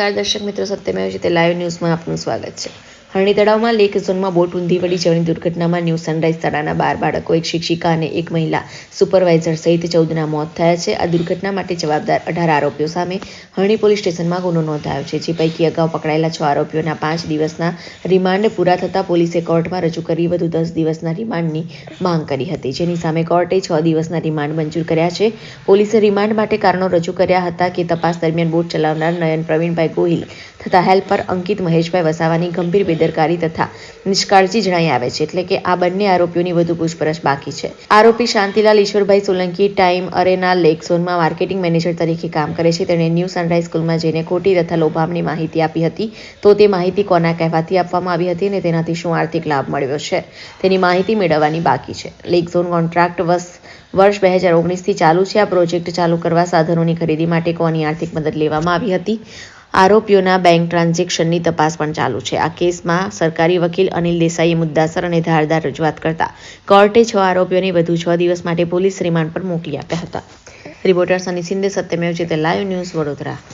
નમસ્કાર દર્શક મિત્રો, સત્યમેવ જયતે લાઈવ ન્યૂઝમાં આપનું સ્વાગત છે. હરણી તળાવમાં લેક ઝોનમાં બોટ ઊંધી પડી જવાની દુર્ઘટનામાં ન્યૂ સનરાઈઝ તળાવના 12 બાળકો, એક શિક્ષિકા અને એક મહિલા સુપરવાઇઝર સહિત 14ના મોત થયા છે. આ દુર્ઘટના માટે જવાબદાર 18 આરોપીઓ સામે હરણી પોલીસ સ્ટેશનમાં ગુનો નોંધાયો છે, જે પૈકી અગાઉ પકડાયેલા 6 આરોપીઓના 5 દિવસના રિમાન્ડ પૂરા થતાં પોલીસે કોર્ટમાં રજૂ કરી વધુ 10 દિવસના રિમાન્ડની માંગ કરી હતી, જેની સામે કોર્ટે 6 દિવસના રિમાન્ડ મંજૂર કર્યા છે. પોલીસે રિમાન્ડ માટે કારણો રજૂ કર્યા હતા કે તપાસ દરમિયાન બોટ ચલાવનાર નયન પ્રવીણભાઈ ગોહિલ તથા હેલ્પર અંકિત મહેશભાઈ વસાવાની ગંભીર બેદરકારી તથા નિષ્કાળજી જણાઈ આવે છે, એટલે કે આ બંને આરોપીઓની વધુ પૂછપરછ બાકી છે. આરોપી શાંતિલાલ ઈશ્વરભાઈ સોલંકી ટાઈમ અરેના લેક ઝોનમાં માર્કેટિંગ મેનેજર તરીકે કામ કરે છે. તેણે ન્યૂ સનરાઈઝ સ્કૂલમાં જઈને ખોટી તથા લોભામણી માહિતી આપી હતી, તો તે માહિતી કોના કહેવાથી આપવામાં આવી હતી અને તેનાથી શું આર્થિક લાભ મળ્યો છે તેની માહિતી મેળવવાની બાકી છે. લેક ઝોન કોન્ટ્રાક્ટ વર્ષ 2019થી ચાલુ છે. આ પ્રોજેક્ટ ચાલુ કરવા સાધનોની ખરીદી માટે કોની આર્થિક મદદ લેવામાં આવી હતી, આરોપીઓના બેંક ટ્રાન્ઝેક્શનની તપાસ પણ ચાલુ છે. આ કેસમાં સરકારી વકીલ અનિલ દેસાઈએ મુદ્દાસર અને ધારદાર રજૂઆત કરતા કોર્ટે 6 આરોપીઓને વધુ 6 દિવસ માટે પોલીસ રિમાન્ડ પર મોકલી આપ્યા હતા. રિપોર્ટર સની સિંધે, સત્યમેવ જયતે લાઈવ ન્યૂઝ, વડોદરા.